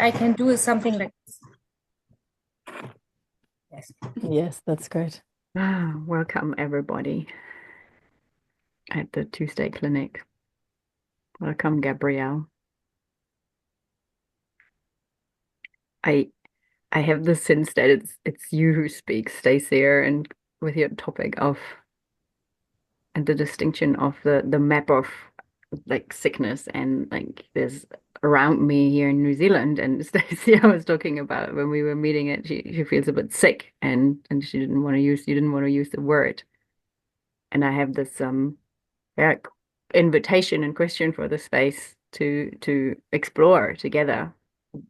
I can do is something like this. Yes. Yes, that's great. Welcome everybody at the Tuesday clinic. Welcome, Gabriel. I I have the sense that it's you who speaks, Stacey, and with your topic of and the distinction of the map of like sickness and like there's around me here in New Zealand and Stacey I was talking about when we were meeting it she feels a bit sick and she didn't want to use you didn't want to use the word and I have this yeah invitation and question for the space to explore together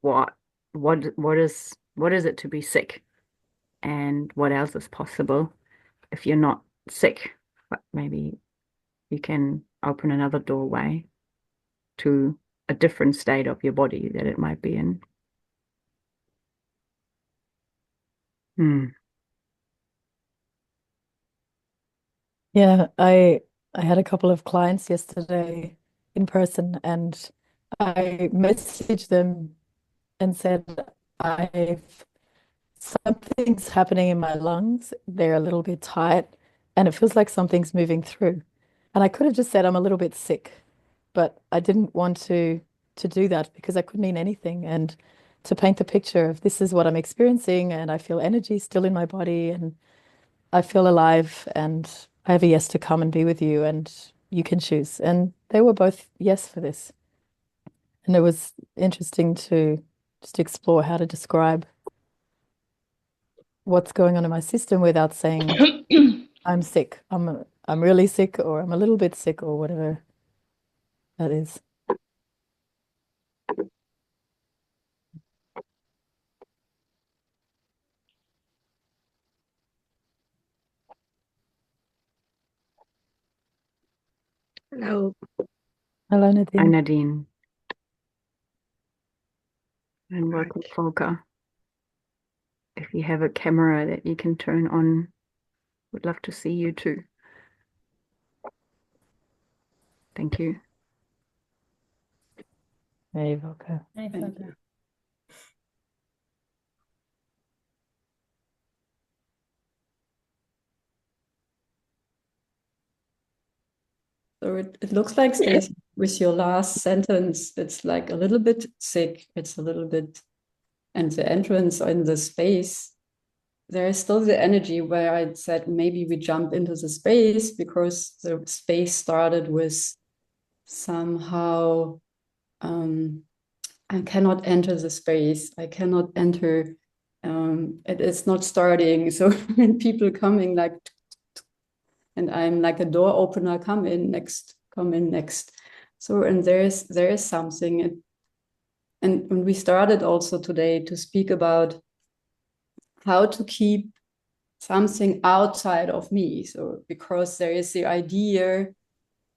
what what is it to be sick and what else is possible if you're not sick but maybe you can open another doorway to a different state of your body that it might be in. Hmm. Yeah, I had a couple of clients yesterday in person and I messaged them and said I've something's happening in my lungs. They're a little bit tight and it feels like something's moving through. And I could have just said I'm a little bit sick, but I didn't want to do that because I could mean anything and to paint the picture of this is what I'm experiencing and I feel energy still in my body and I feel alive and I have a yes to come and be with you and you can choose. And they were both yes for this. And it was interesting to just explore how to describe what's going on in my system without saying I'm sick. I'm really sick or I'm a little bit sick or whatever that is. Hello. Hello, Hi, Nadine. Nadine. And welcome, Volker. If you have a camera that you can turn on, would love to see you too. Thank you. Hey, Volker. Hi, Volker. So it looks like, Stacey, with your last sentence, it's like a little bit sick. It's a little bit, and the entrance in the space, there is still the energy where I said maybe we jump into the space because the space started with somehow I cannot enter the space. I cannot enter. It is not starting. So when people coming like and I'm like a door opener, come in next, come in next. So, and there is something. And when we started also today to speak about how to keep something outside of me. So, because there is the idea,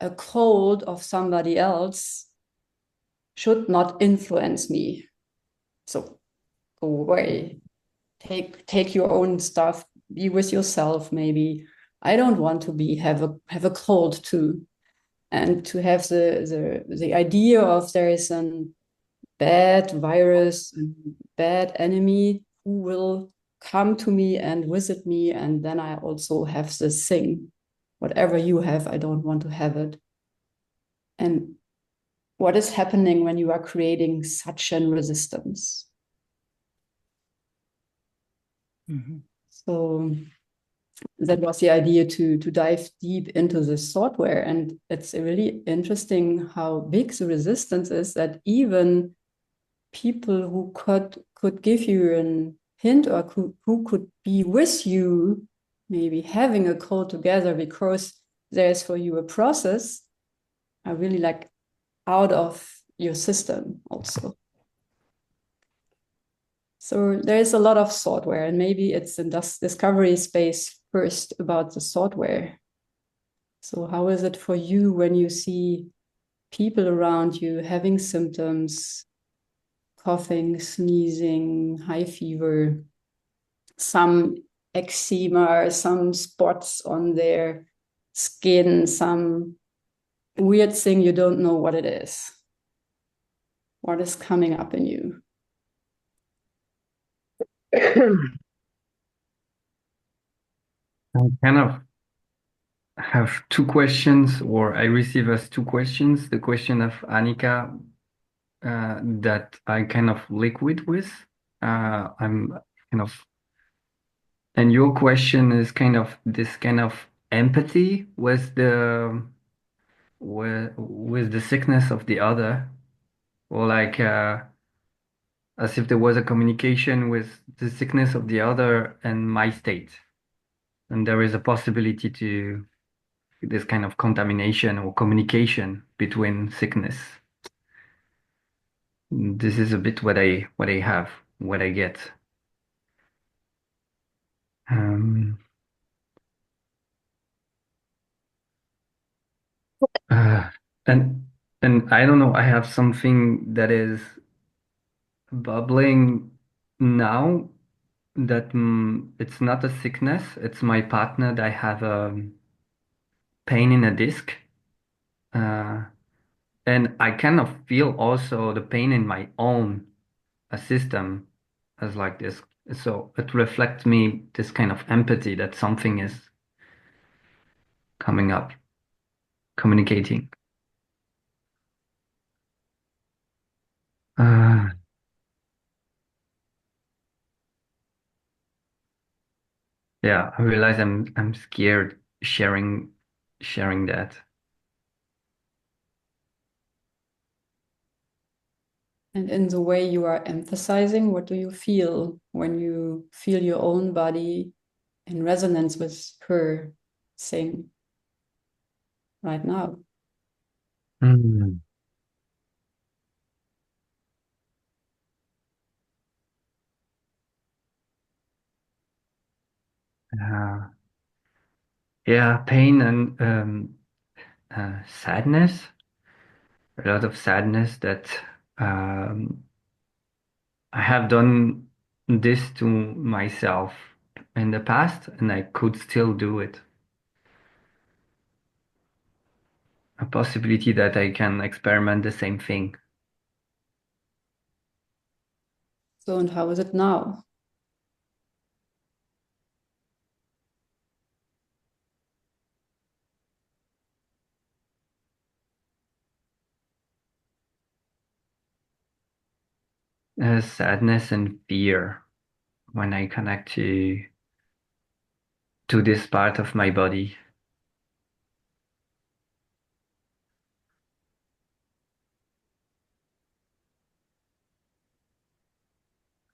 a cold of somebody else should not influence me. So go away, take your own stuff, be with yourself, maybe. I don't want to have a cold too. And to have the idea of there is a bad virus, bad enemy who will come to me and visit me, and then I also have this thing. Whatever you have, I don't want to have it. And what is happening when you are creating such a resistance? Mm-hmm. So that was the idea to dive deep into this software. And it's really interesting how big the resistance is that even people who could give you a hint or who could be with you, maybe having a call together because there's for you a process, are really like out of your system also. So there is a lot of software, and maybe it's in this discovery space first about the software. So how is it for you when you see people around you having symptoms, coughing, sneezing, high fever, some eczema, some spots on their skin, some weird thing you don't know what it is? What is coming up in you? I kind of have two questions, or I receive as two questions. The question of Annika that I kind of liquid with. I'm kind of, and your question is kind of this kind of empathy with the sickness of the other, or like as if there was a communication with the sickness of the other and my state, and there is a possibility to this kind of contamination or communication between sickness. This is a bit what I have, what I get. Um, uh, and and I don't know, I have something that is bubbling now that it's not a sickness, it's my partner that I have a pain in a disc. Uh, and I kind of feel also the pain in my own system as like this. So it reflects me this kind of empathy that something is coming up, communicating. Uh, yeah, I realize I'm scared sharing that. And in the way you are emphasizing, what do you feel when you feel your own body in resonance with her saying right now? Mm. Uh, yeah, pain and sadness, a lot of sadness that um, I have done this to myself in the past, and I could still do it. A possibility that I can experiment the same thing. So, and how is it now? Sadness and fear when I connect to this part of my body.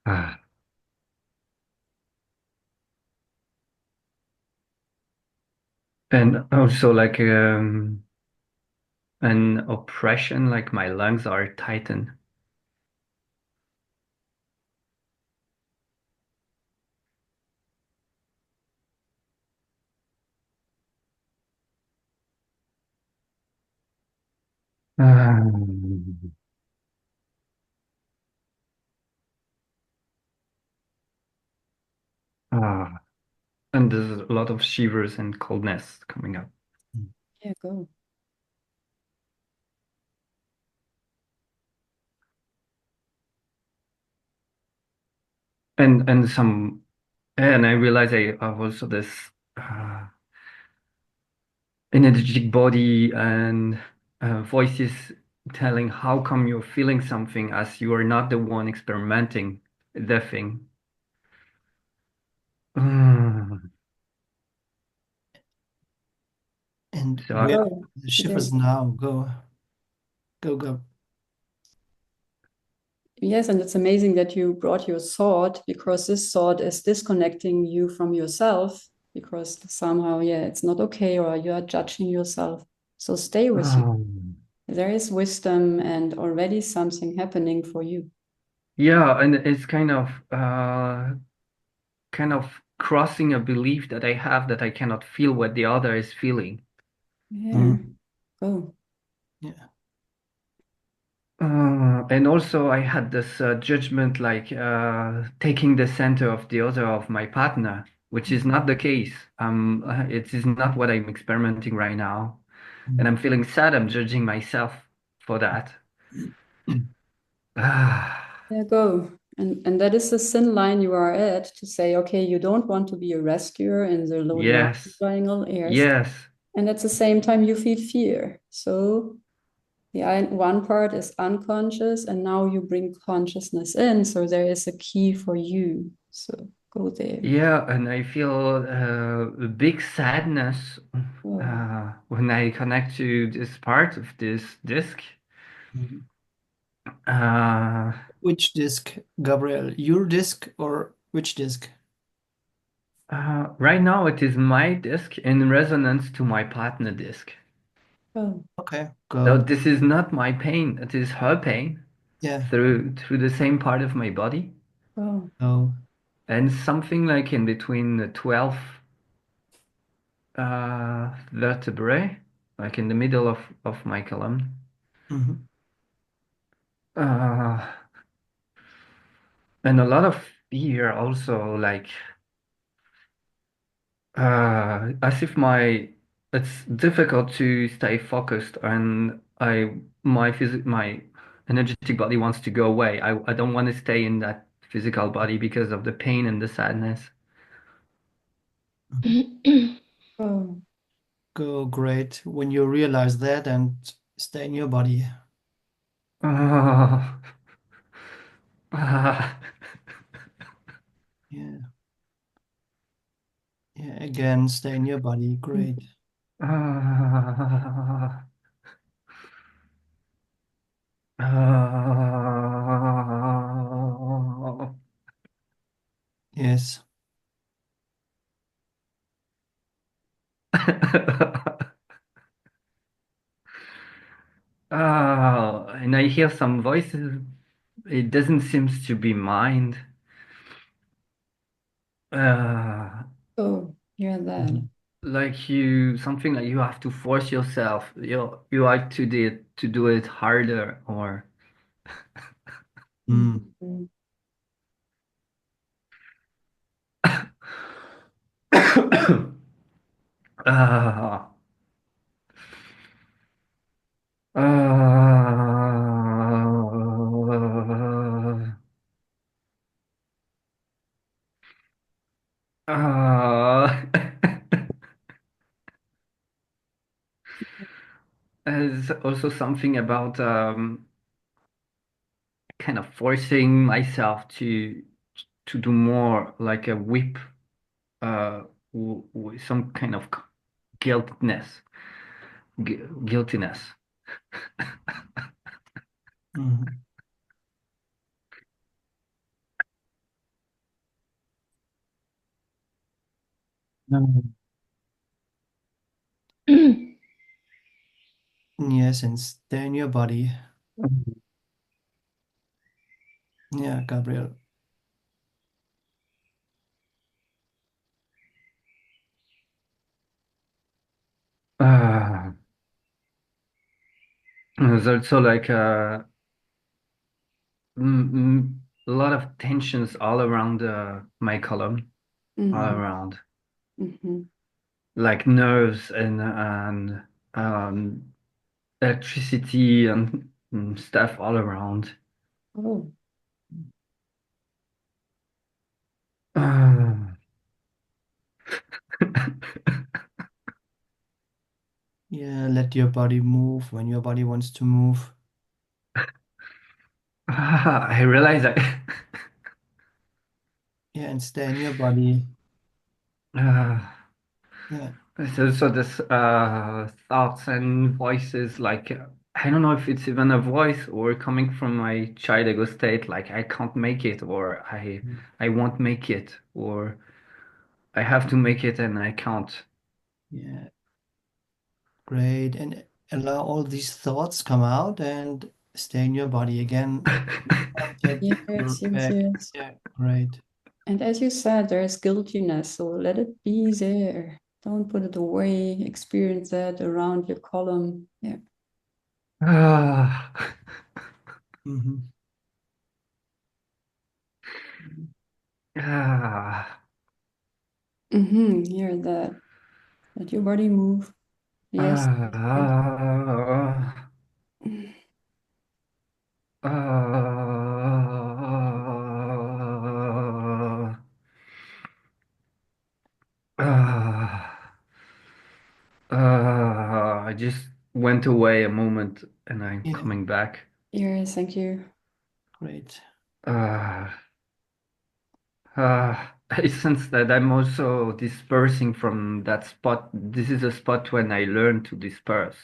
Ah. And also like an oppression, like my lungs are tightened. Um, ah, and there's a lot of shivers and coldness coming up. Yeah, go. And some, and I realize I have also this uh, energetic body and voices telling how come you're feeling something as you are not the one experimenting the thing. Mm. And So where Go. the shivers Yes. now? Go. Yes, and it's amazing that you brought your thought because this thought is disconnecting you from yourself because somehow, yeah, it's not okay or you are judging yourself. So stay with you. There is wisdom and already something happening for you. yeah, and it's kind of crossing a belief that I have that I cannot feel what the other is feeling. Yeah, Mm, go. yeah. And also, I had this judgment like taking the center of the other of my partner, which is not the case. It is not what I'm experimenting right now. And Mm. I'm feeling sad. I'm judging myself for that. Ah, Yeah, go. And that is the thin line you are at to say, okay, you don't want to be a rescuer in the low Yes. triangle airs. Yes. And at the same time, you feel fear. So one part is unconscious, and now you bring consciousness in. So there is a key for you. So go there. Yeah, and I feel a big sadness when I connect to this part of this disc. Mhm. Uh, Which disc, Gabriel? Your disc or which disc? right now it is my disc in resonance to my partner disc. Oh, Okay, So go. this is not my pain, it is her pain Yeah, through the same part of my body. oh, go. And something like in between the 12 vertebrae, like in the middle of my column. Mhm. Uh, and a lot of fear also, like as if it's difficult to stay focused, and my energetic body wants to go away. I don't want to stay in that physical body because of the pain and the sadness. oh, Go, great. When you realize that and stay in your body. Ah, ah, Yeah, yeah, again, stay in your body. Great. ah, ah. Yes. Oh, and I hear some voices. It doesn't seem to be mine. Uh, oh, hear that. Mhm. like something like you have to force yourself. You like to do it harder or. Mm. Mhm. Ah, ah, ah. There's also something about kind of forcing myself to do more, like a whip, with some kind of guiltness, guiltiness. Mhm. Mm. Yes, and stay in your body. Yeah, Gabriel. Uh, there's also like a lot of tensions all around my column, all Mhm. around, Mhm. like nerves and um, electricity and stuff all around. Oh, Uh, Yeah, let your body move when your body wants to move. I realize I Yeah, and stay in your body. uh, Yeah. so this thoughts and voices like I don't know if it's even a voice or coming from my child ego state, like I can't make it or I won't make it or I have to make it and I can't. Yeah, great. And allow all these thoughts come out and stay in your body again. Contact your yes, yes, back. yes. Yeah, great. And as you said, there's guiltiness, so let it be there. Don't put it away. Experience that around your column. Yeah. Ah, Mhm. ah, Hear that. Let your body move. Yes. Yes. ah, ah. just went away a moment and I'm Yeah, coming back. Yes, thank you. great. Uh, I sense that I'm also dispersing from that spot. This is a spot when I learn to disperse.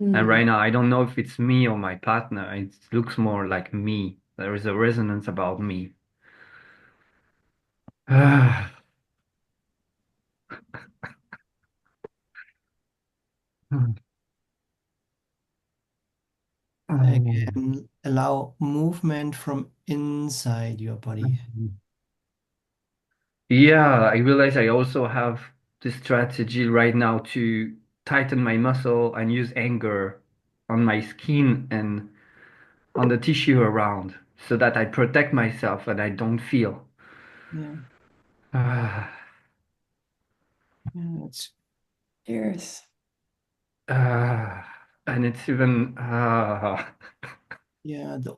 And right now, I don't know if it's me or my partner. It looks more like me. There is a resonance about me. Again, allow movement from inside your body. Yeah, I realize I also have this strategy right now to tighten my muscle and use anger on my skin and on the tissue around so that I protect myself and I don't feel. Yeah, Uh, yeah, it's Yes. and it's even yeah.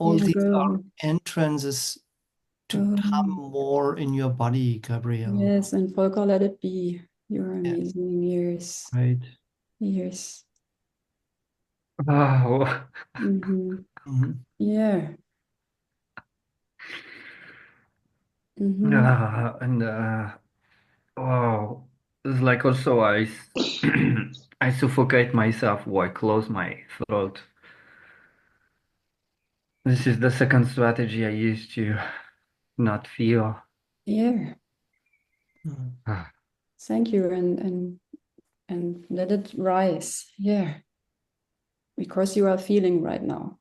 All Yeah, these are go. entrances to Go. come more in your body, Gabriel. Yes, and Volker, let it be. You're Yeah, amazing. Yes. right. Yes. wow. Mhm. Yeah. And wow, it's like also I suffocate myself or I close my throat. This is the second strategy I use to not feel. Yeah. Mhm. Thank you. And let it rise. Yeah. Because you are feeling right now.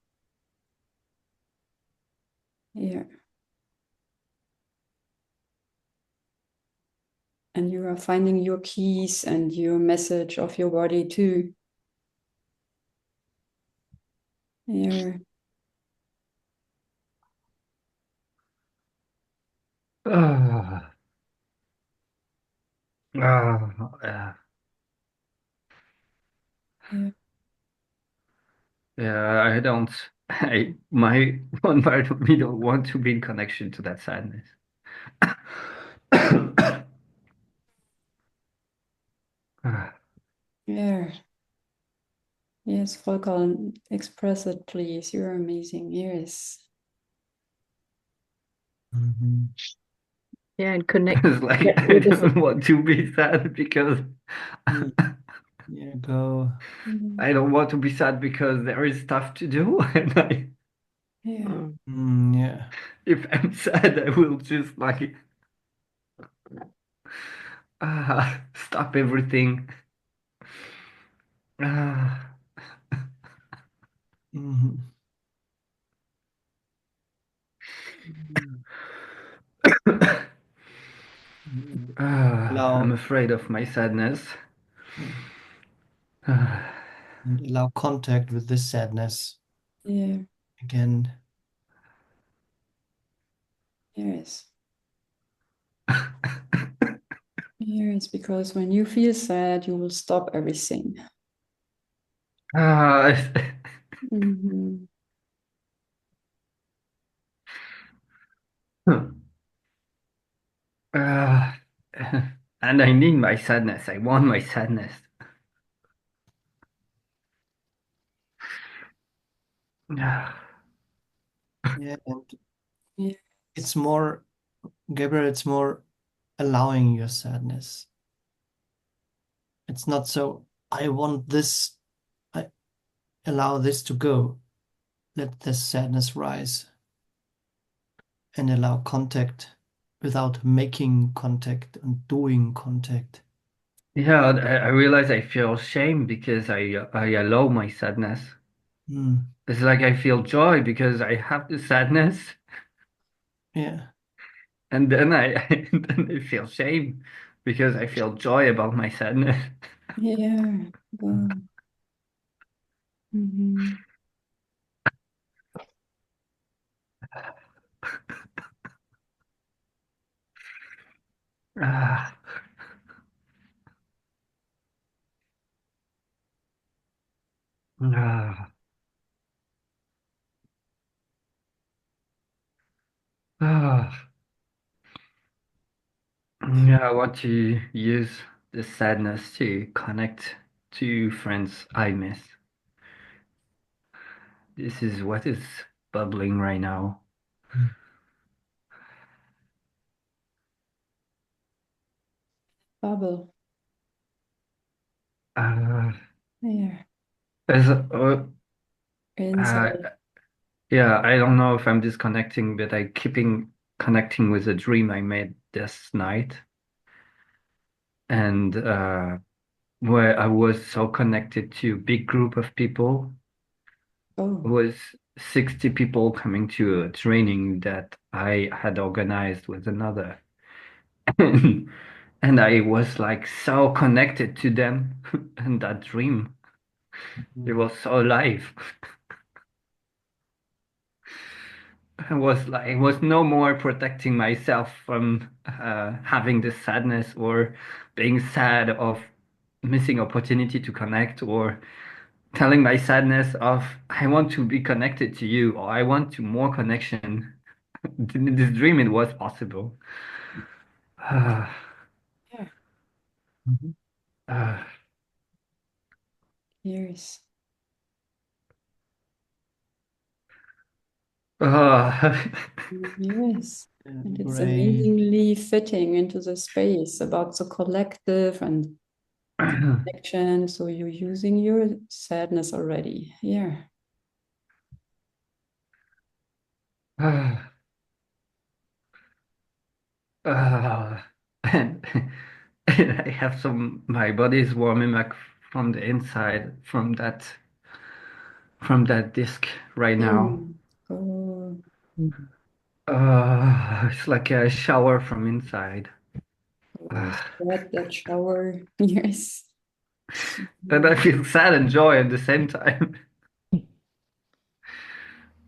Yeah. And you are finding your keys and your message of your body too. Yeah. Ah, yeah. Yeah. Yeah, I don't. My one part of me don't want to be in connection to that sadness. Yeah. Yes, Volker, express it, please. You're amazing. Yes. Mhm. Yeah, and connect. It's like Yeah, I don't want to be sad because Yeah, yeah, go. I don't want to be sad because there is stuff to do, and Yeah. Yeah. if I'm sad, I will just like stop everything. Ah, Mhm. Mhm. I'm Allow, afraid of my sadness. yeah, Ah. and allow contact with this sadness Yeah. again. Yes. Yes, because when you feel sad, you will stop everything. Ah, Mhm. ah. And I need my sadness. I want my sadness. Ah. Yeah, and Yes. it's more, Gabriel, it's more allowing your sadness. It's not so, I want this, I allow this to go. Let this sadness rise and allow contact without making contact and doing contact. Yeah, I realize I feel shame because I allow my sadness. Mm, It's like I feel joy because I have the sadness, yeah. and then and then I feel shame because I feel joy about my sadness. Yeah. Go. Mhm. Ah, ah, ah. Yeah, I want to use the sadness to connect two friends I miss. This is what is bubbling right now. Bubble. Uh, There. as Inside. yeah, I don't know if I'm disconnecting, but I keeping connecting with a dream I made this night, and where I was so connected to a big group of people. It Oh. was 60 people coming to a training that I had organized with another. And I was like so connected to them and that dream. It was so alive. I was no more protecting myself from having this sadness or being sad of missing opportunity to connect or telling my sadness of I want to be connected to you or I want to more connection. In this dream it was possible. Uh, Yeah. uh, Years. Yes. And it's Great. amazingly fitting into the space about the collective and the connection. So you're using your sadness already. Yeah. and I have my body is warming back from the inside from that disc right now. Oh, It's like a shower from inside. spread that shower. Yes. And I feel sad and joy at the same time.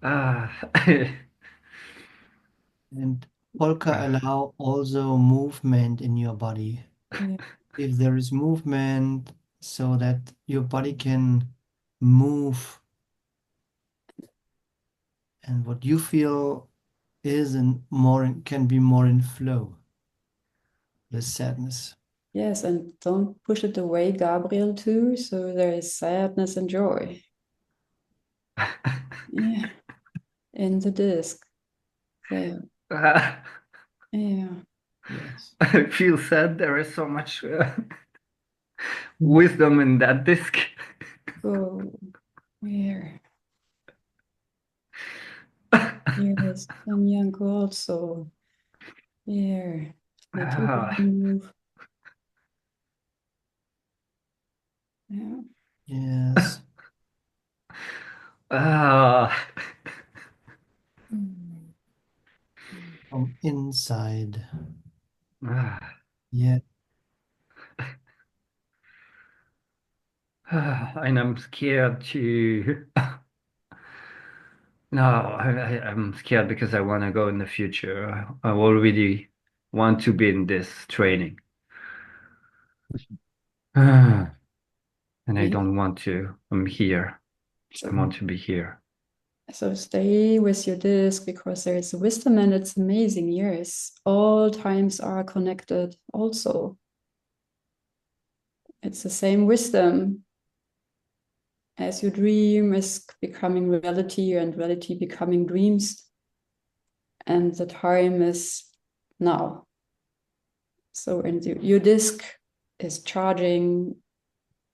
Uh, And polka allow also movement in your body. Yeah. If there is movement, so that your body can move, and what you feel is and can be more in flow. The sadness. Yes, and don't push it away, Gabriel, too. So there is sadness and joy. Yeah. In the disc. There. Yeah. Yes. I feel sad. There is so much wisdom in that disc. Go. Here. Yes. And Yanko also. Here. Let your body move. Yeah. Yes. Ah. From inside. Ah. Yeah. And I'm scared to. No, I'm scared because I want to go in the future. I already want to be in this training. And I Yeah. don't want to. I'm here. I want to be here. So stay with your disc because there is wisdom and it's amazing. Yes. All times are connected also. It's the same wisdom. As you dream is becoming reality and reality becoming dreams. And the time is now. So and your disc is charging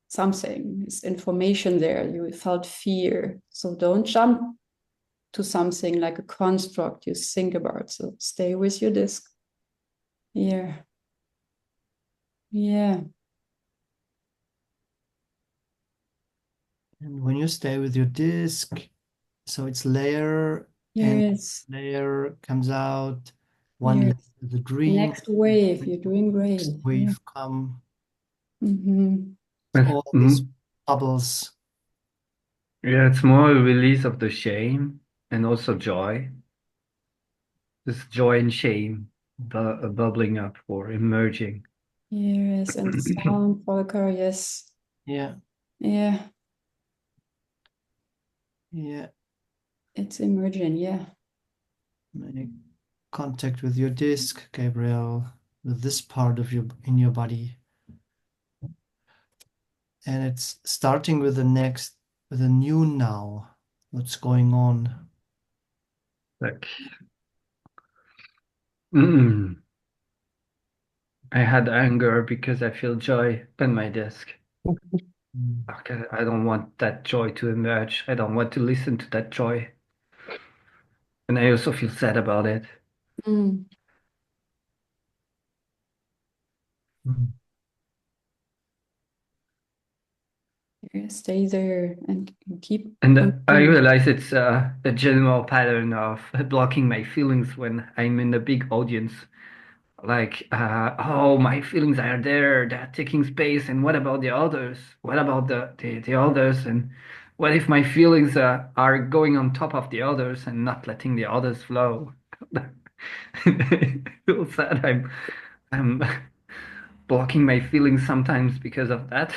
something, is information there. You felt fear. So don't jump to something like a construct you think about. So stay with your disc. Yeah. Yeah. And when you stay with your disc, so it's layer and Yes. layer comes out, one Yes. layer the dream, Next wave. You're doing great. next wave come. Mm-hmm. So all these bubbles. Yeah, it's more a release of the shame and also joy. This joy and shame bubbling up or emerging. Yes. And sound, Volker. Yes. Yeah. Yeah. Yeah. It's emerging. Yeah. Make contact with your disc, Gabriel, with this part of your body. and it's starting with with a new now. What's going on? Like, mm, I had anger because I feel joy in my desk. Mm. Okay, I don't want that joy to emerge. I don't want to listen to that joy. And I also feel sad about it. Mm. Mm. Yeah, stay there and keep And I continuing. realize it's a general pattern of blocking my feelings when I'm in a big audience. Like, oh, my feelings are there, they're taking space, and what about the others? What about the others? And what if my feelings are going on top of the others and not letting the others flow? I feel sad. I'm blocking my feelings sometimes because of that.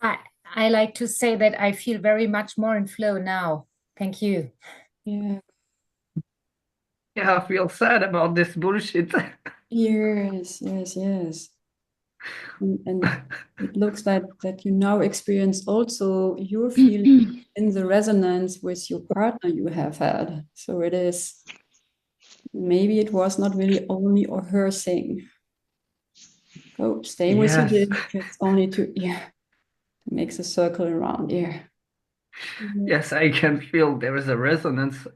I I like to say that I feel very much more in flow now. Thank you. Yeah. Yeah, I feel sad about this bullshit. Yes, yes, yes. And it looks like that you now experience also your feeling in the resonance with your partner you have had. So it is, maybe it was not really only or her thing. Go stay with your Yes, dick. It's only to, yeah, makes a circle around. Yeah. Mhm. yes, I can feel there is a resonance.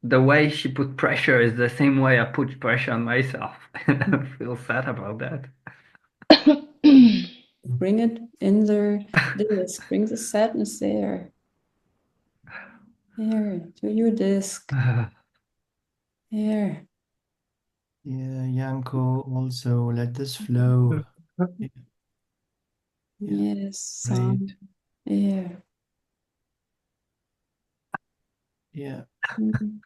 The way she put pressure is the same way I put pressure on myself. I feel sad about that. Bring it in there. This, bring the sadness there. Here, to your disc. Here. Yeah, Yanko, also let this flow. Yeah, yeah, Yes, great. some. Here. Yeah. Mhm.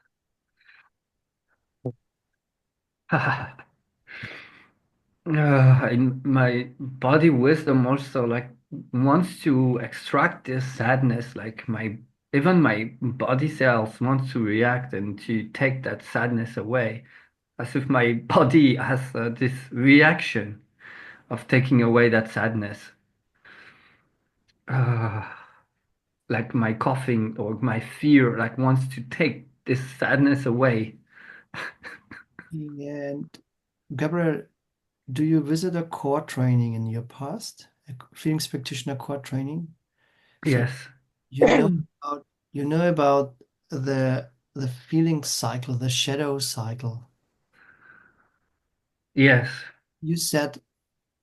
And my body wisdom also like wants to extract this sadness, like my even my body cells wants to react and to take that sadness away, as if my body has this reaction of taking away that sadness. Uh, like my coughing or my fear like wants to take this sadness away. And Gabriel, do you visit a core training in your past? A feelings practitioner core training? So Yes. you know about the feeling cycle, the shadow cycle. Yes. You said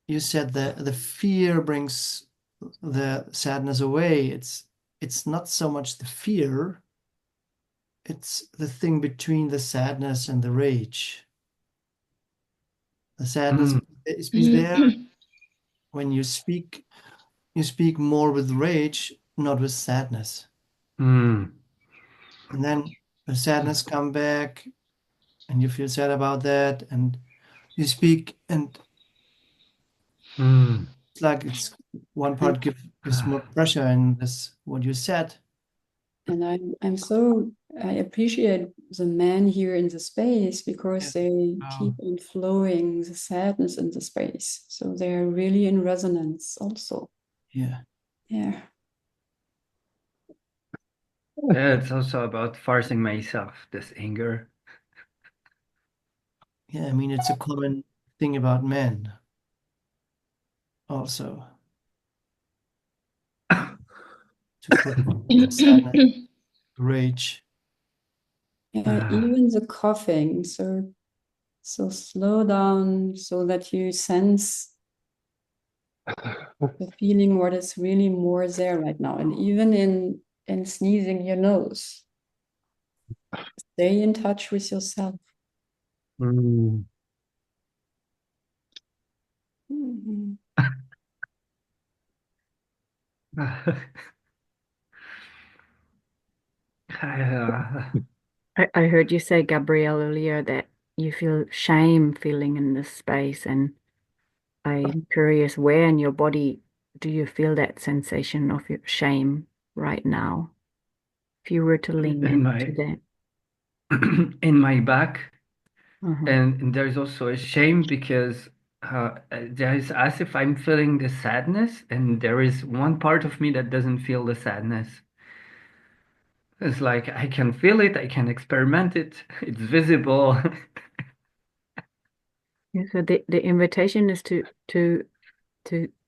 the fear brings the sadness away. It's not so much the fear, it's the thing between the sadness and the rage. The sadness Mm, is there when you speak more with rage, not with sadness. mm, And then the sadness come back and you feel sad about that and you speak and mm. it's like it's one And part gives more pressure in this what you said. and I'm so, I appreciate the men here in the space Yeah. because they keep Wow. on flowing the sadness in the space. So they're really in resonance also. Yeah. Yeah. Yeah, it's also about forcing myself, this anger. Yeah, I mean it's a common thing about men also to put sadness, rage. Yeah, even the coughing. So slow down so that you sense the feeling what is really more there right now. And even in sneezing your nose, stay in touch with yourself. Mm. Mhm. I heard you say, Gabrielle, earlier that you feel shame feeling in this space, and I'm curious, where in your body do you feel that sensation of your shame right now? If you were to lean in into my that. in my back, And there's also a shame because there is as if I'm feeling the sadness, and there is one part of me that doesn't feel the sadness. It's like I can feel it, I can experiment it, it's visible. Yeah, so the invitation is to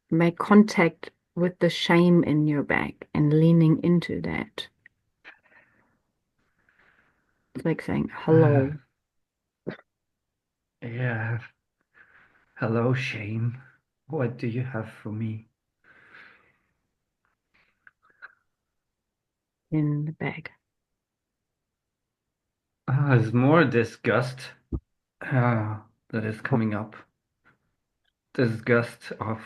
make contact with the shame in your back and leaning into that. It's like saying hello. Yeah. Hello, shame. What do you have for me? In the back. It's more disgust that is coming up. Disgust of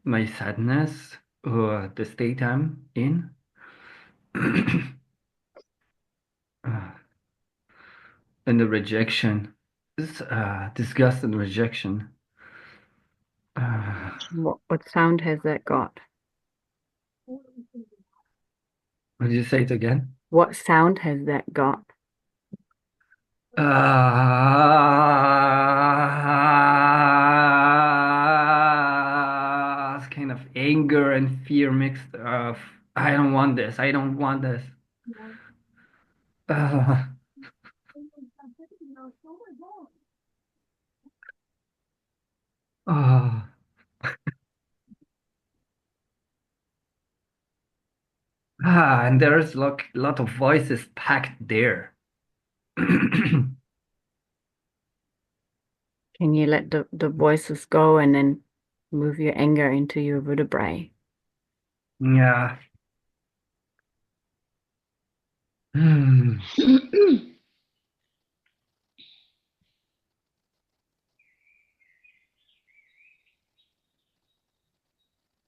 my sadness or the state I'm in. And the rejection. Disgust and rejection. What sound has that got? Would you say it again? What sound has that got? It's kind of anger and fear mixed of I don't want this, I don't want this. Uh, uh, and there's like a lot of voices packed there. Can you let the voices go and then move your anger into your vertebrae? Yeah. Hmm.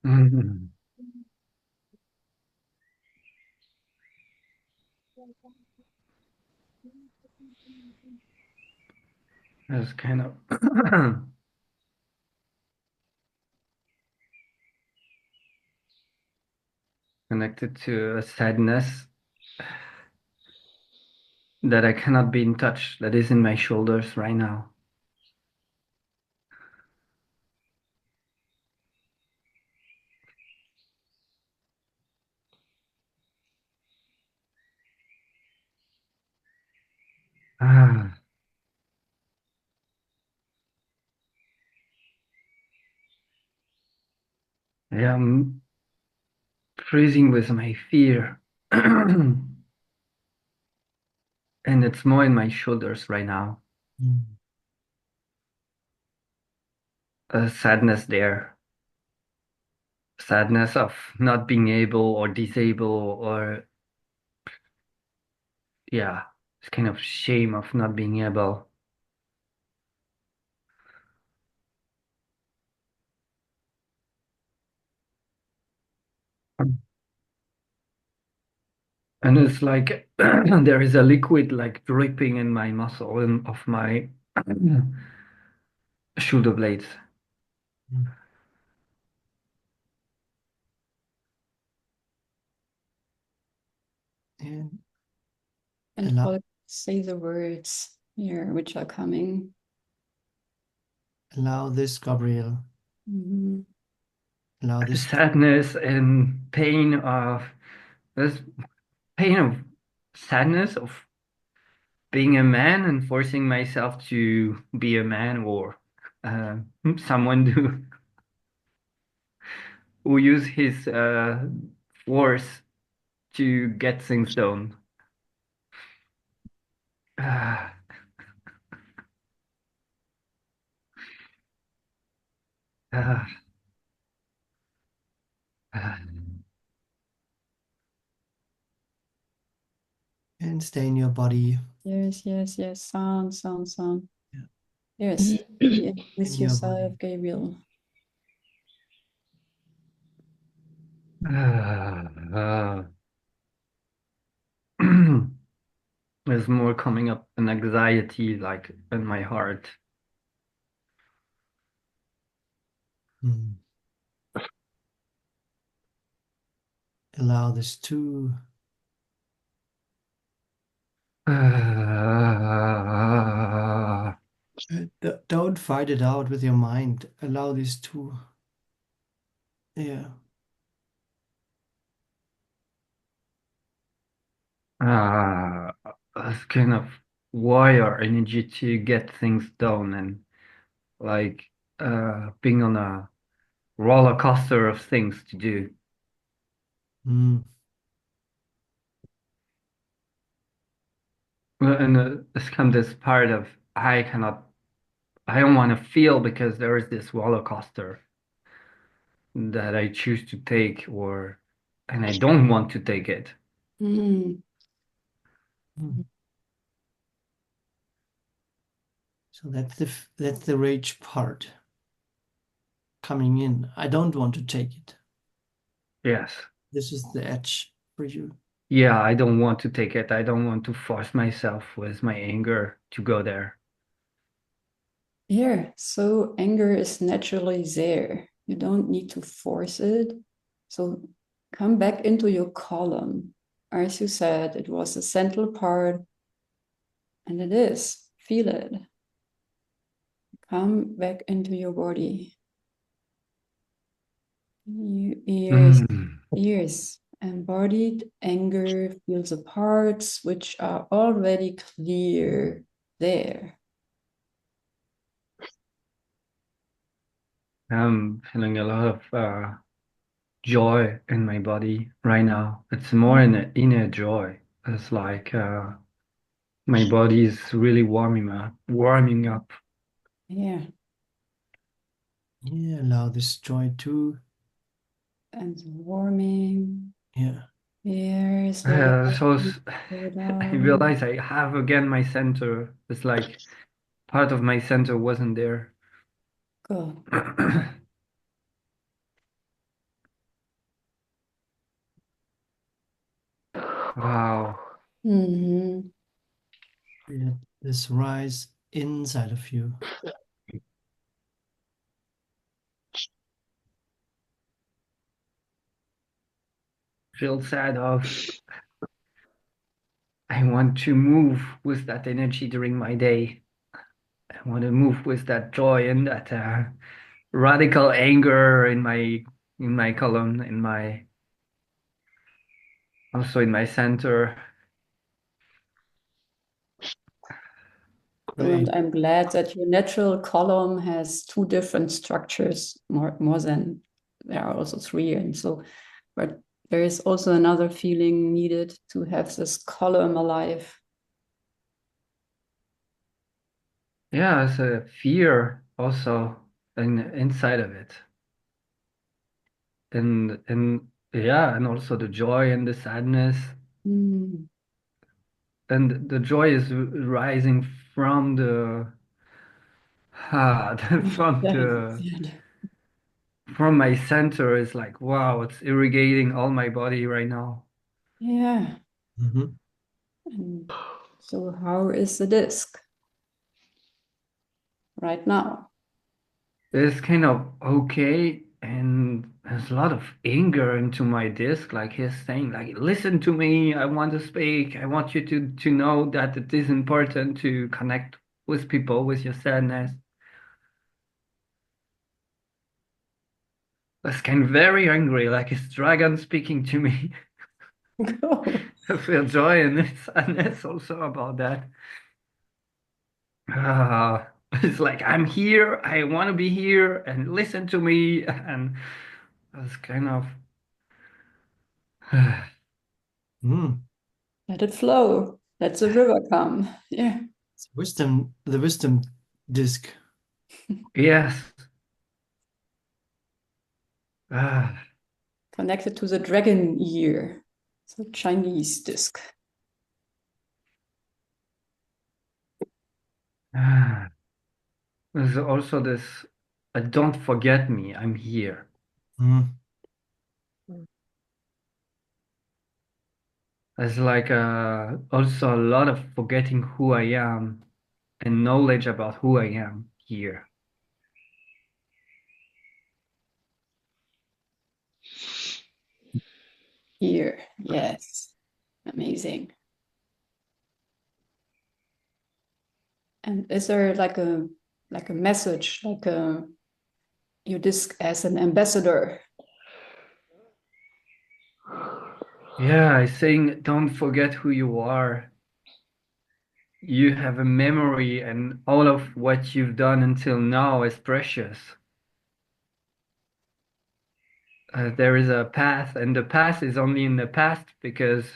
Mhm. It's kind of connected to a sadness that I cannot be in touch, that is in my shoulders right now. Ah, yeah, I'm freezing with my fear. And it's more in my shoulders right now. A sadness there. Sadness of not being able or disabled or yeah, it's kind of shame of not being able. And it's like there is a liquid like dripping in my muscle and of my shoulder blades. And And allow, say the words here which are coming. allow this, Gabriel. Mhm. Allow this. Sadness and pain of this pain of sadness of being a man and forcing myself to be a man or uh, someone who use his force to get things done. Ah, ah, ah. And stay in your body. Yes, yes, yes. Sound, sound, sound. Yeah. Yes. Be with In your body. yourself, Gabriel. Ah, ah. There's more coming up, an anxiety like in my heart. Mm. Allow this to. Don't fight it out with your mind. Allow these two. Yeah. Uh, it's kind of warrior energy to get things done and like being on a roller coaster of things to do. Mm. And it's kind of this part of I don't want to feel because there is this roller coaster that I choose to take and I don't want to take it. Mm. Mm. So that's the rage part coming in. I don't want to take it. Yes. This is the edge for you. Yeah, I don't want to take it. I don't want to force myself with my anger to go there. Yeah, so anger is naturally there. You don't need to force it. So come back into your column. As you said, it was the central part, and it is. Feel it. Come back into your body. Ears, Mm. ears, embodied anger feels the parts which are already clear there. I'm feeling a lot of joy in my body right now. It's more an inner joy. It's like my body is really warming up. Yeah, Yeah, allow this joy too. and warming. Yeah. Yeah, slow down, So slow I down. realize I have again my center. It's like part of my center wasn't there. Go. Wow. Mm-hmm. Feel this rise inside of you. Feel sad of I want to move with that energy during my day. I want to move with that joy and that radical anger in my column, in my also in my center. So, and Great. I'm glad that your natural column has two different structures, more than there are also three. And so, but there is also another feeling needed to have this column alive. Yeah, it's a fear also inside of it. And yeah, and also the joy and the sadness. Mm. And the joy is rising from the from That is the it. from my center is like wow, it's irrigating all my body right now. Yeah. Mhm. And so, how is the disc right now? It's kind of okay, and there's a lot of anger into my disc. Like he's saying, like, listen to me. I want to speak. I want you to know that it is important to connect with people with your sadness. It's kind of very angry, like it's dragon speaking to me. Go. I feel joy and sadness also about that. It's like I'm here. I want to be here and listen to me, and that's kind of. Mm. Let it flow. Let the river come. Yeah. It's the wisdom disc. Yes. Ah, Connected to the dragon ear, the Chinese disc. ah. There's also this, don't forget me, I'm here. Mm. There's like also a lot of forgetting who I am and knowledge about who I am here. Ear, yes. Amazing. And is there like a message, like you disc as an ambassador? Yeah, I think don't forget who you are. You have a memory, and all of what you've done until now is precious. There is a path, and the past is only in the past because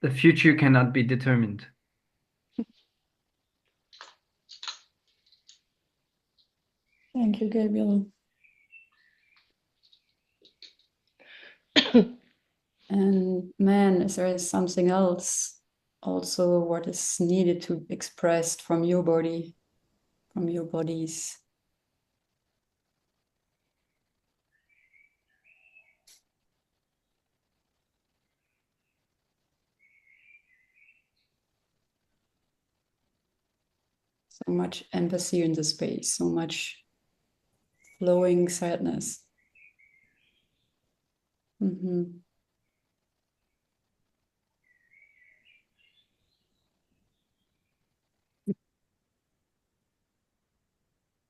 the future cannot be determined. Thank you, Gabriel. And man, is there something else also what is needed to be expressed from your body, from your bodies? So much empathy in the space, so much flowing sadness. Mm-hmm.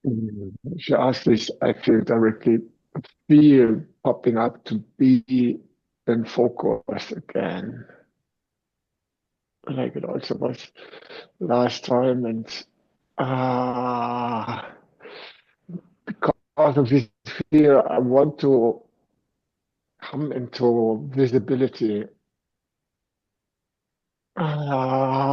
If you ask this, I feel directly fear popping up to be in focus again, like it also was last time. And uh, because of this fear, I want to come into visibility. Ah,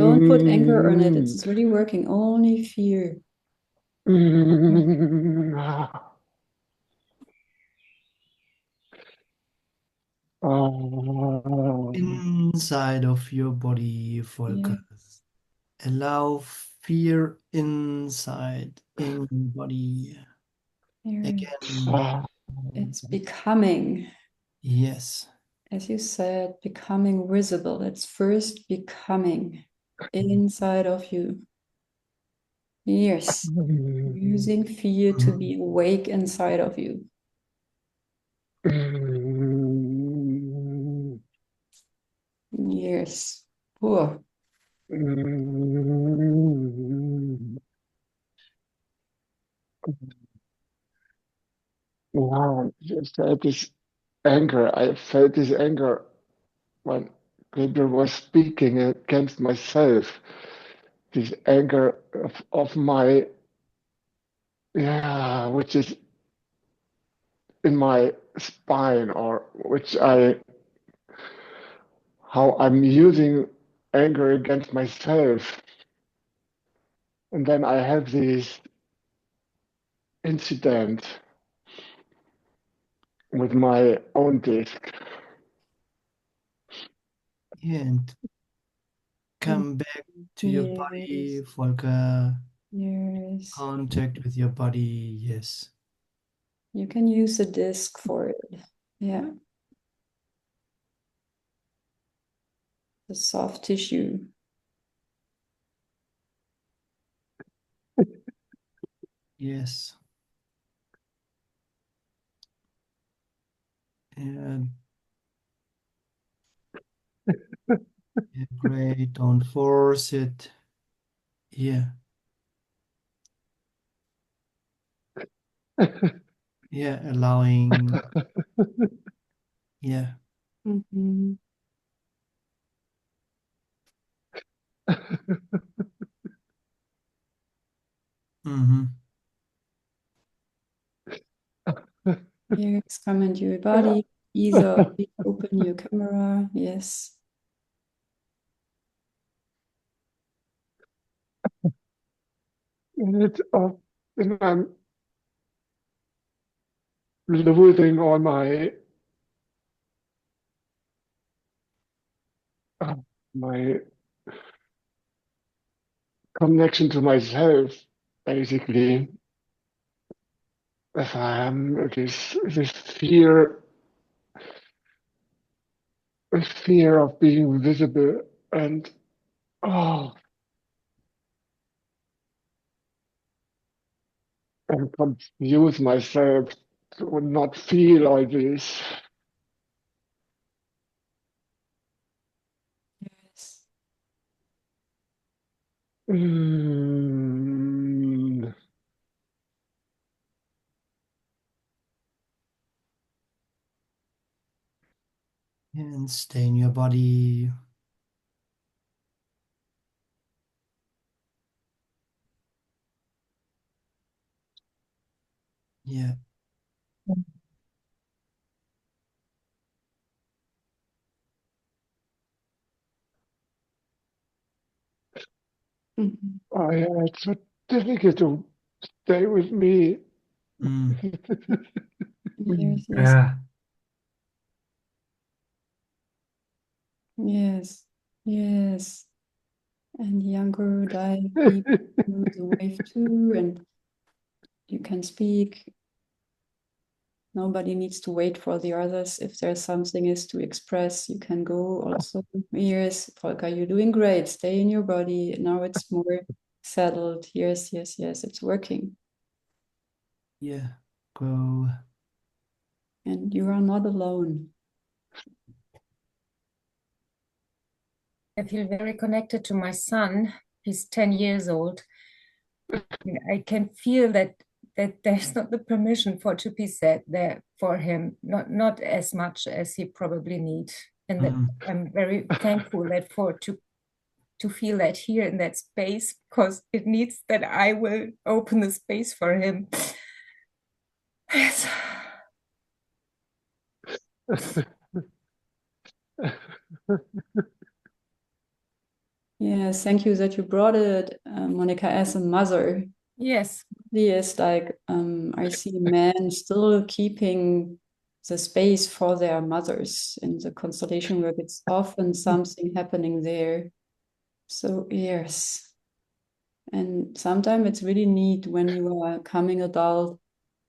Don't put anger on it. It's really working. Only fear. Inside of your body, Yeah. focus. Allow fear inside in your body. Here. Again, It's becoming, yes. as you said, becoming visible. It's first becoming inside of you. Yes. Using fear to be awake inside of you. Yes. Oh, Wow, just had this anger. I felt this anger when Gabriel was speaking against myself. This anger of my, yeah, which is in my spine, or how I'm using anger against myself. And then I have this incident with my own disc. Yeah, and come back to your body, Volker. yes. Contact with your body, yes. You can use a disc for it. Yeah. The soft tissue. Yes. And yeah, great. Don't force it. Yeah. Yeah, allowing. Yeah. Mm-hmm. Mm-hmm. Yes, come into your body. Ease up. Open your camera. Yes. And and I'm losing all uh, my connection to myself, basically. If I am this fear of being visible and oh, and confuse myself to not feel all this. Yes. Mm. And stay in your body. Yeah. Mhm. Oh, yeah, it's so difficult to stay with me. Mm. Yes, yes, Yeah. yes, yes. And younger dive deep into the wave too, and you can speak. Nobody needs to wait for the others. If there's something is to express, you can go also. Yes, Volker, you're doing great. Stay in your body. Now it's more settled. Yes, yes, yes. It's working. Yeah. Go. And you are not alone. I feel very connected to my son. He's 10 years old. And I can feel that there's not the permission for to be said there for him, not as much as he probably needs. And that Mm. I'm very thankful that for to feel that here in that space, because it needs that I will open the space for him. Yes. Yes, thank you that you brought it, Monica, as a mother. Yes. Yes, like I see men still keeping the space for their mothers in the constellation work. It's often something happening there. So yes. And sometimes it's really neat when you are coming adult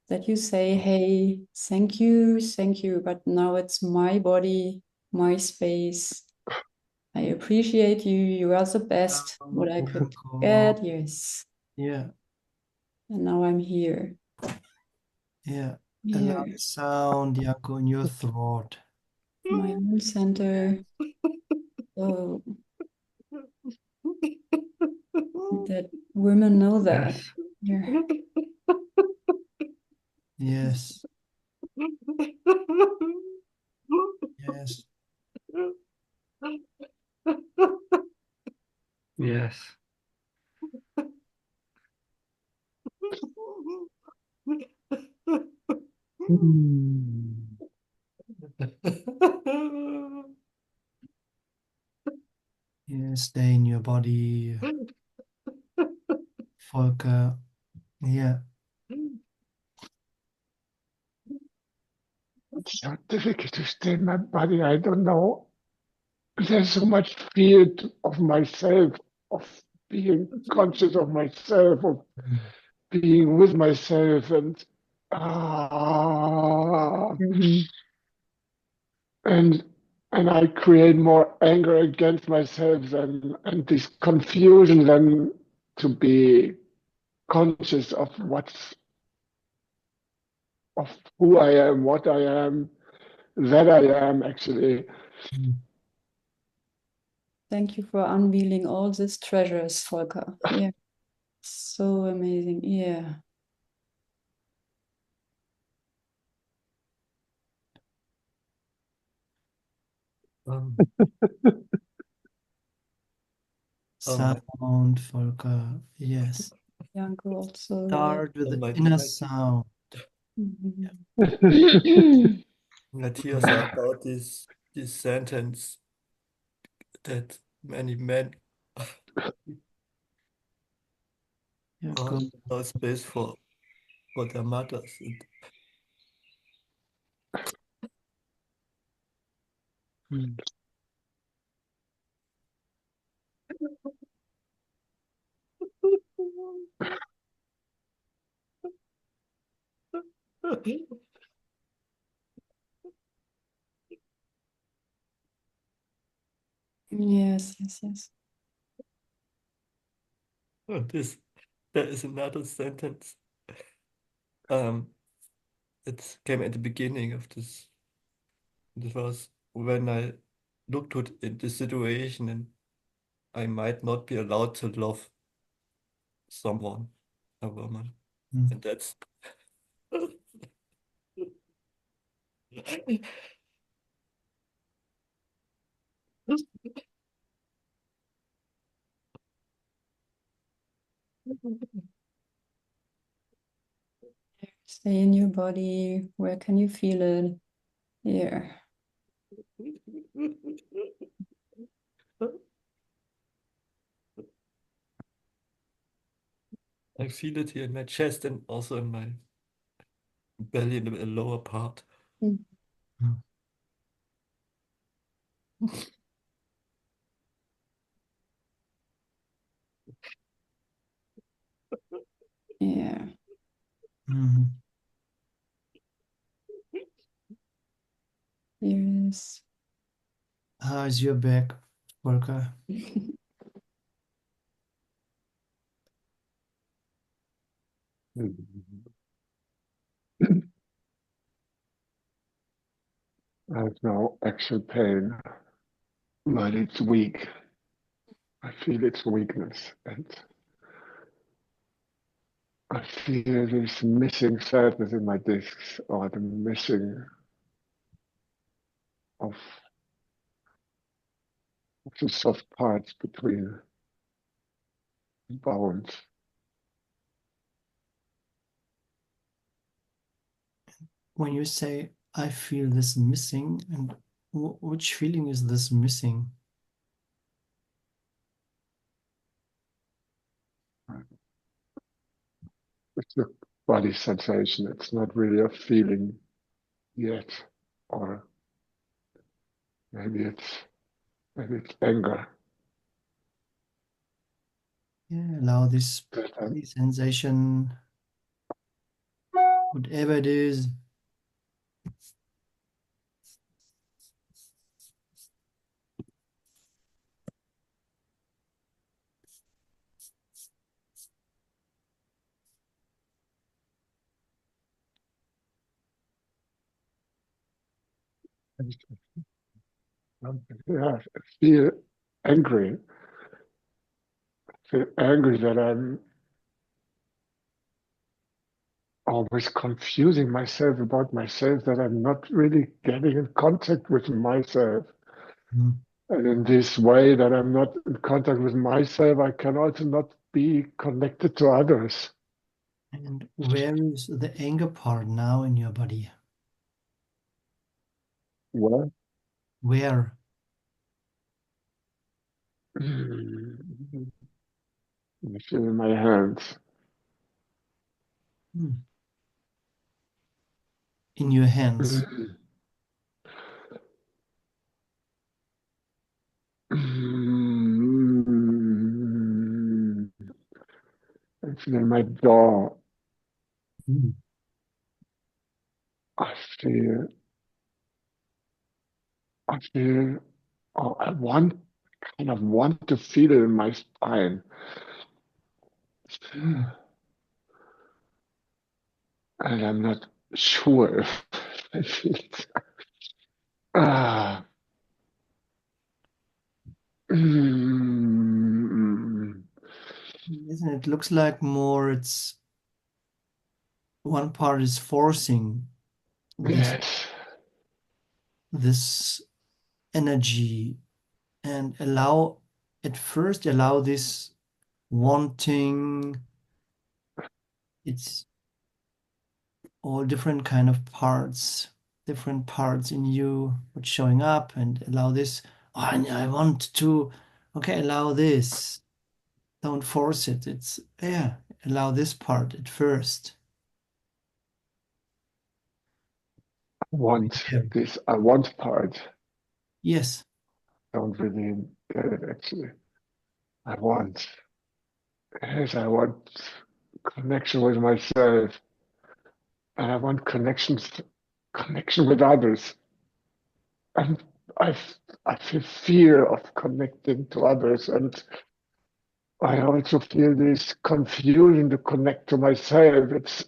that you say, hey, thank you, but now it's my body, my space. I appreciate you. You are the best what I could get. Yes. Yeah. And now I'm here. Yeah. Allow Here. the sound, Janko, in your throat. My own center. So that women know that. Yes. Here. Yes. Yes. Yes. Mm. Yes, stay in your body. Volker. Yeah. It's so difficult to stay in my body. I don't know. There's so much fear of myself, of being conscious of myself, of being with myself, and ah, Mhm. and and I create more anger against myself than and this confusion than to be conscious of what's of who I am, what I am, that I am actually. Mm. Thank you for unveiling all these treasures, Volker. Yeah. So amazing. Yeah. Um, Sound, Volker. Yes. Janko also. Start with the my, inner my, sound. Mhm. my tears are about this sentence that many men Yeah, have go. no space for their mothers. Mm. Yes, yes, yes. And there is another sentence. Um, it came at the beginning of this. This was when I looked at the situation and I might not be allowed to love someone, a woman. Mm. And that's Stay in your body. Where can you feel it? Here. I feel it here in my chest and also in my belly in the lower part. Mm. Mm. Yeah. Mhm. Yes. How is your back, Volker? I have no actual pain, but it's weak. I feel its weakness, and I feel this missing sadness in my discs, or the missing of, the soft parts between the bones. When you say, I feel this missing, and which feeling is this missing? It's a body sensation. It's not really a feeling yet, or maybe it's anger. Yeah, allow this That body sensation, whatever it is. yeah, I feel angry. I feel angry that I'm always confusing myself about myself, that I'm not really getting in contact with myself. Mm. And in this way that I'm not in contact with myself, I can also not be connected to others. And where is the anger part now in your body? Well, Where? I feel in my hands. Mm. In your hands. I feel in my jaw. Mm. I feel, I feel, oh, kind of want to feel it in my spine. Mm. And I'm not sure if I feel it. Ah. Mm. Isn't it? Looks like more it's one part is forcing this Yes. this energy and allow this wanting. It's all different parts in you which showing up, and allow this. Oh, I want to. Okay, allow this. Don't force it. It's yeah. Allow this part at first. Want There. this, I want part. Yes. Don't really get it actually. I want. Yes, I want connection with myself. And I want connection with others. And I, I feel fear of connecting to others. And I also feel this confusion to connect to myself. It's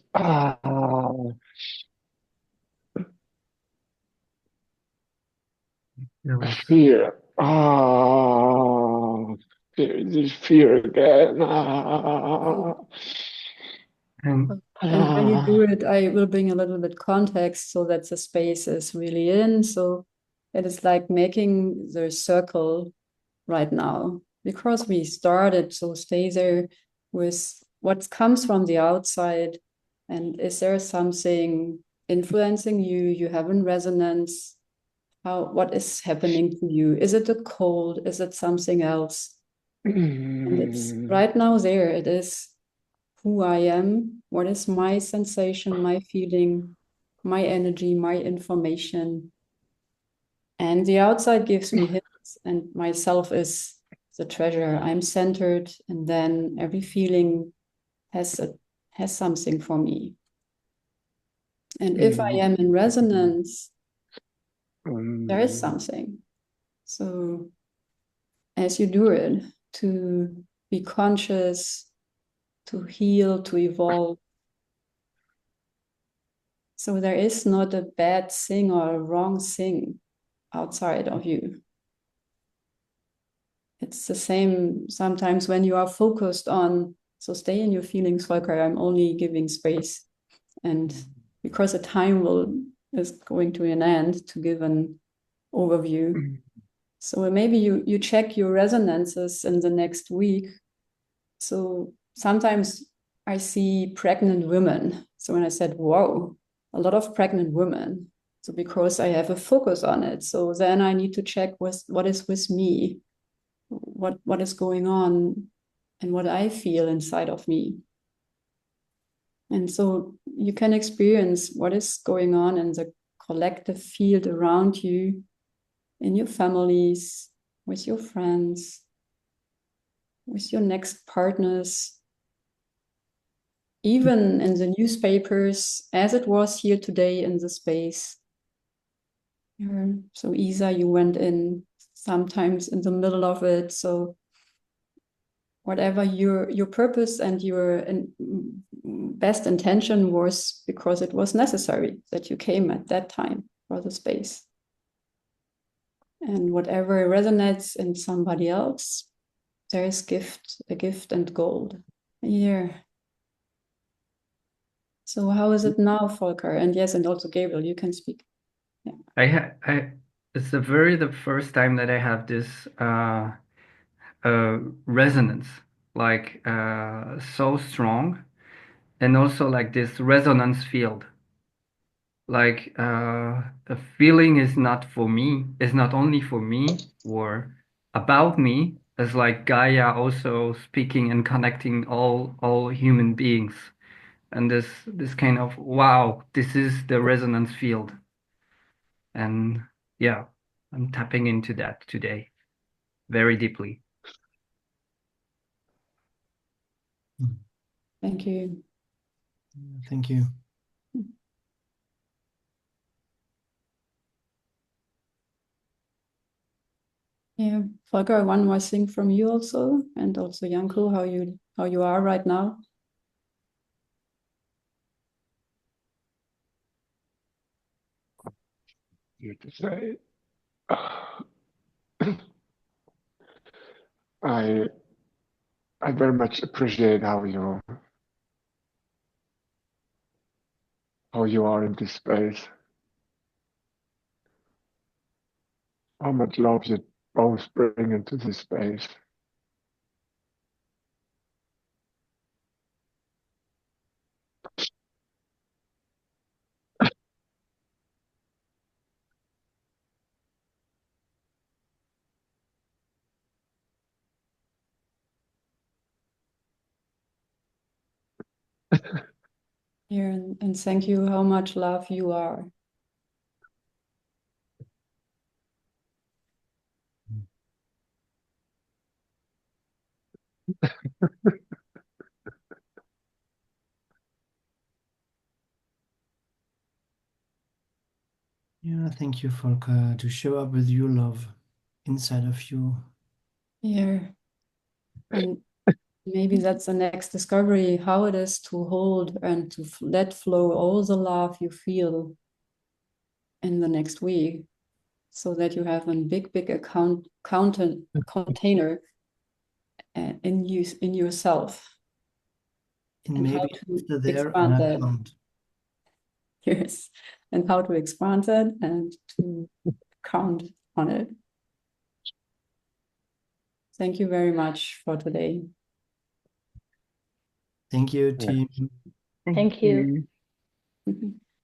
Fearless. Fear. Ah, fear, this fear again. Ah, And And when you do ah. it, I will bring a little bit context so that the space is really in. So it is like making the circle right now because we started. So stay there with what comes from the outside. And is there something influencing you? You have in resonance. What is happening to you? Is it a cold? Is it something else? And it's right now there. It is who I am, what is my sensation, my feeling, my energy, my information. And the outside gives me hints, and myself is the treasure. I'm centered, and then every feeling has something for me. And if I am in resonance, there is something. So as you do it, to be conscious, to heal, to evolve. So there is not a bad thing or a wrong thing outside of you. It's the same sometimes when you are focused on, so stay in your feelings, Volker. I'm only giving space. And because the time is going to an end to give an overview. So maybe you check your resonances in the next week. So sometimes I see pregnant women. So when I said, whoa, a lot of pregnant women. So because I have a focus on it. So then I need to check what is with me, what is going on and what I feel inside of me. And so you can experience what is going on in the collective field around you, in your families, with your friends, with your next partners, even in the newspapers, as it was here today in the space. So Isa, you went in sometimes in the middle of it. So whatever your purpose and your best intention was, because it was necessary that you came at that time for the space. And whatever resonates in somebody else, there is a gift and gold. Yeah. So how is it now, Volker? And yes, and also Gabriel, you can speak. Yeah. it's the first time that I have this resonance, like so strong, and also like this resonance field. Like a feeling is not for me, is not only for me or about me, as like Gaia also speaking and connecting all human beings. And this kind of wow, this is the resonance field. And yeah, I'm tapping into that today very deeply. Thank you. Thank you. Yeah, Volker, one more thing from you also, and also Janko, how you are right now. You to say, I I very much appreciate how you are in this space, how much love you both bring into this space. Here, and thank you how much love you are. Yeah, thank you, Volker, to show up with your love inside of you. Here, and maybe that's the next discovery, how it is to hold and to let flow all the love you feel in the next week. so that you have a big container in yourself, And and how maybe to after there, an expand that. account. Yes, and how to expand it and to count on it. Thank you very much for today. Thank you, Yeah. team. Thank you.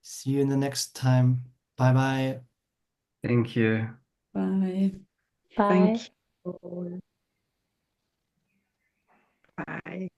See you in the next time. Bye bye. Thank you. Bye. Bye. Thank you. Bye.